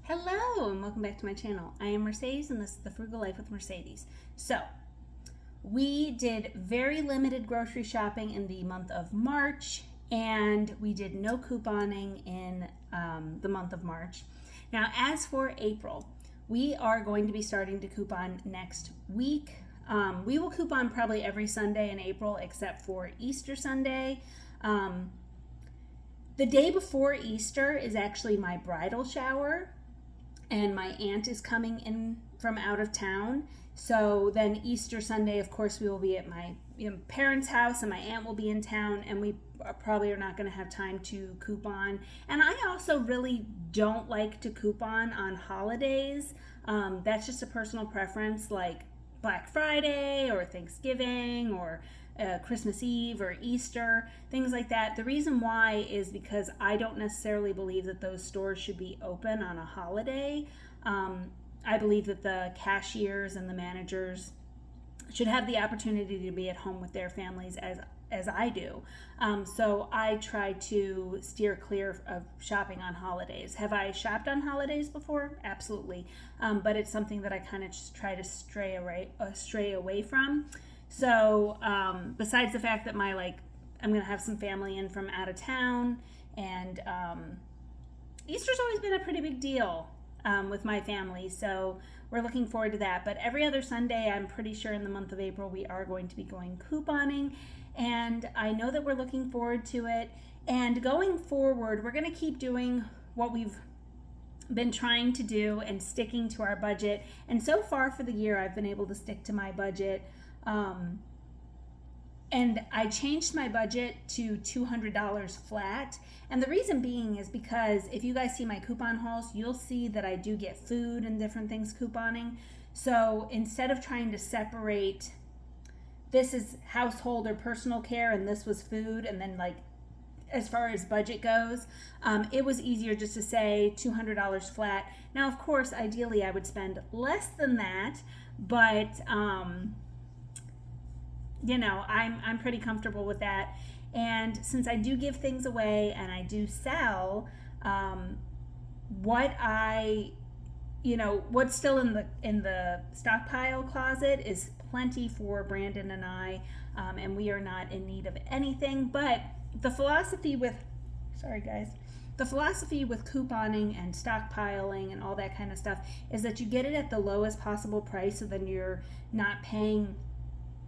Hello and welcome back to my channel. I am Mercedes and this is the Frugal Life with Mercedes. So, we did very limited grocery shopping in the month of March and we did no couponing in the month of March. Now, as for April, we are going to be starting to coupon next week. We will coupon probably every Sunday in April except for Easter Sunday. The day before Easter is actually my bridal shower. And my aunt is coming in from out of town. So then Easter Sunday, of course, we will be at my parents' house and my aunt will be in town and we probably are not going to have time to coupon. And I also really don't like to coupon on holidays. That's just a personal preference, like Black Friday or Thanksgiving or Christmas Eve or Easter, things like that. The reason why is because I don't necessarily believe that those stores should be open on a holiday. I believe that the cashiers and the managers should have the opportunity to be at home with their families as I do. So I try to steer clear of shopping on holidays. Have I shopped on holidays before? Absolutely. But it's something that I kind of just try to stray away from. So besides the fact that I'm going to have some family in from out of town, and Easter's always been a pretty big deal with my family, so we're looking forward to that. But every other Sunday, I'm pretty sure in the month of April, we are going to be going couponing, and I know that we're looking forward to it. And going forward, we're going to keep doing what we've been trying to do and sticking to our budget. And so far for the year, I've been able to stick to my budget. And I changed my budget to $200 flat. And the reason being is because if you guys see my coupon hauls, you'll see that I do get food and different things couponing. So instead of trying to separate, this is household or personal care and this was food, and then as far as budget goes, it was easier just to say $200 flat. Now, of course, ideally I would spend less than that, but I'm pretty comfortable with that. And since I do give things away and I do sell, what's still in the stockpile closet is plenty for Brandon and I, and we are not in need of anything. But the philosophy with couponing and stockpiling and all that kind of stuff is that you get it at the lowest possible price, so then you're not paying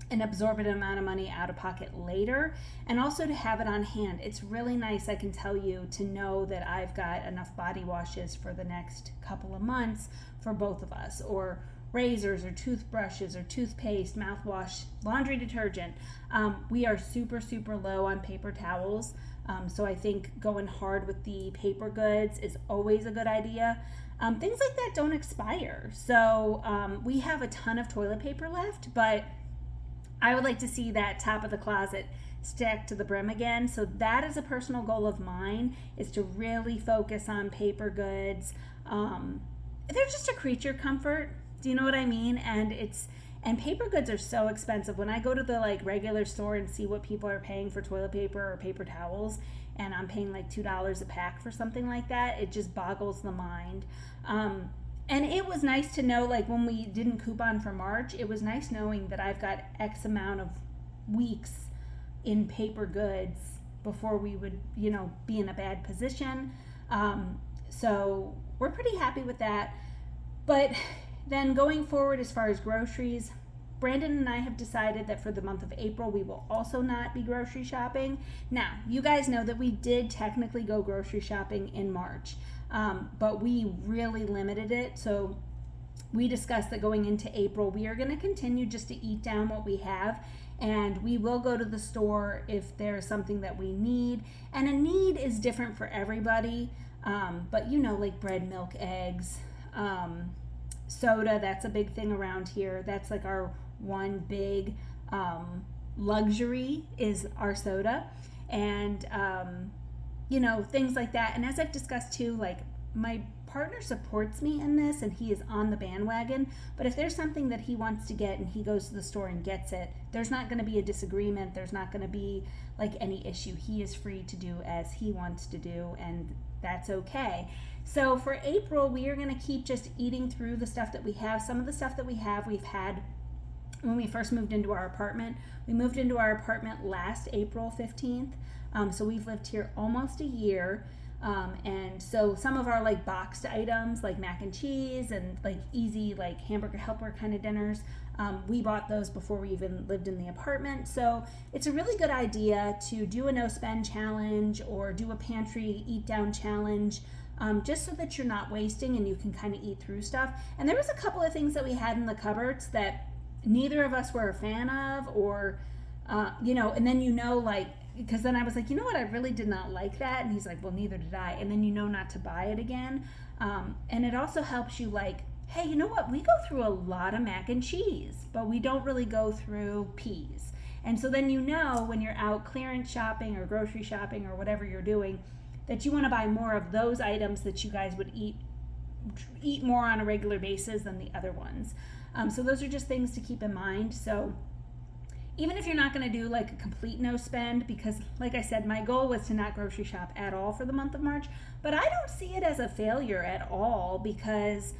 an absorbent amount of money out of pocket later, and also to have it on hand. It's really nice, I can tell you, to know that I've got enough body washes for the next couple of months for both of us, or razors or toothbrushes or toothpaste, mouthwash, laundry detergent. We are super, super low on paper towels, so I think going hard with the paper goods is always a good idea. Things like that don't expire, so we have a ton of toilet paper left, but I would like to see that top of the closet stacked to the brim again. So that is a personal goal of mine, is to really focus on paper goods. They're just a creature comfort. Do you know what I mean? And paper goods are so expensive. When I go to the regular store and see what people are paying for toilet paper or paper towels, and I'm paying $2 a pack for something like that, it just boggles the mind. And it was nice to know, when we didn't coupon for March, it was nice knowing that I've got X amount of weeks in paper goods before we would, be in a bad position. So we're pretty happy with that. But then going forward, as far as groceries, Brandon and I have decided that for the month of April, we will also not be grocery shopping. Now, you guys know that we did technically go grocery shopping in March. But we really limited it. So we discussed that going into April, we are going to continue just to eat down what we have, and we will go to the store if there's something that we need. And a need is different for everybody. But like bread, milk, eggs, soda, that's a big thing around here. That's our one big luxury is our soda. And things like that. And as I've discussed too, my partner supports me in this and he is on the bandwagon, but if there's something that he wants to get and he goes to the store and gets it, there's not going to be a disagreement. There's not going to be any issue. He is free to do as he wants to do, and that's okay. So for April, we are going to keep just eating through the stuff that we have. Some of the stuff that we have, we've had when we first moved into our apartment. We moved into our apartment last April 15th. So we've lived here almost a year. And so some of our like boxed items like mac and cheese and like easy like hamburger helper kind of dinners, we bought those before we even lived in the apartment. So it's a really good idea to do a no spend challenge or do a pantry eat down challenge, just so that you're not wasting and you can kind of eat through stuff. And there was a couple of things that we had in the cupboards that neither of us were a fan of, or and then like, because then I was like, you know what, I really did not like that. And he's like, well, neither did I. And then not to buy it again. And it also helps you like, hey, you know what, we go through a lot of mac and cheese, but we don't really go through peas. And so then when you're out clearance shopping or grocery shopping or whatever you're doing, that you want to buy more of those items that you guys would eat more on a regular basis than the other ones. So those are just things to keep in mind. So even if you're not going to do like a complete no spend, because like I said, my goal was to not grocery shop at all for the month of March, but I don't see it as a failure at all, because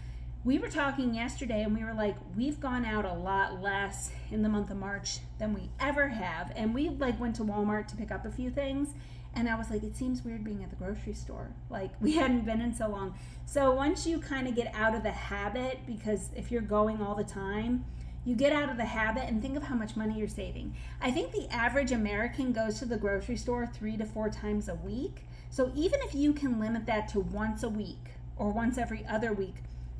we were talking yesterday and we were like, we've gone out a lot less in the month of March than we ever have. And we like went to Walmart to pick up a few things. And I was like, it seems weird being at the grocery store. Like we hadn't been in so long. So once you kind of get out of the habit, because if you're going all the time, you get out of the habit and think of how much money you're saving. I think the average American goes to the grocery store 3 to 4 times a week. So even if you can limit that to once a week or once every other week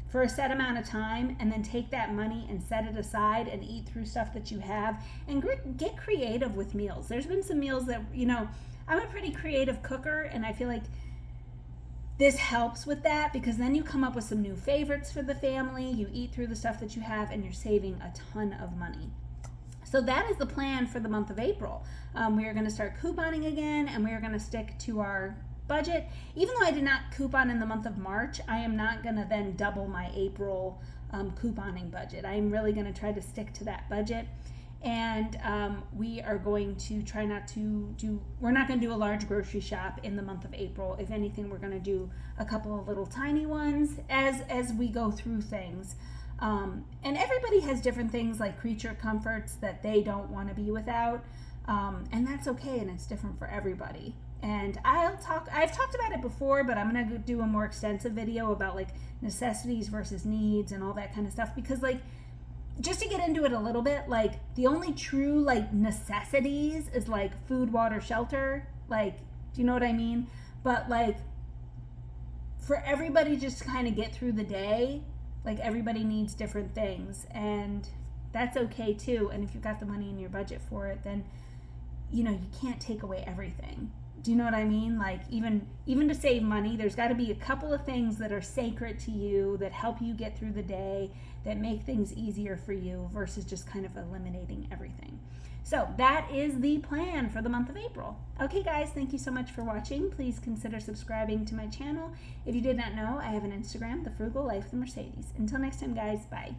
for a set amount of time, and then take that money and set it aside and eat through stuff that you have, and get creative with meals. There's been some meals that, I'm a pretty creative cooker, and I feel like this helps with that, because then you come up with some new favorites for the family, you eat through the stuff that you have, and you're saving a ton of money. So that is the plan for the month of April. We are going to start couponing again, and we are going to stick to our budget. Even though I did not coupon in the month of March, I am not going to then double my April couponing budget. I'm really going to try to stick to that budget. And we are going to try we're not going to do a large grocery shop in the month of April. If anything, we're going to do a couple of little tiny ones as we go through things. And everybody has different things like creature comforts that they don't want to be without. And that's okay, and it's different for everybody. And I've talked about it before, but I'm going to do a more extensive video about like necessities versus needs and all that kind of stuff, because like, just to get into it a little bit, like the only true like necessities is like food, water, shelter. Like, do you know what I mean? But like for everybody just to kind of get through the day, like everybody needs different things, and that's okay too. And if you've got the money in your budget for it, then you can't take away everything. Do you know what I mean? Like even to save money, there's got to be a couple of things that are sacred to you, that help you get through the day, that make things easier for you, versus just kind of eliminating everything. So that is the plan for the month of April. Okay guys, thank you so much for watching. Please consider subscribing to my channel. If you did not know, I have an Instagram, The Frugal Life of the Mercedes. Until next time guys, bye.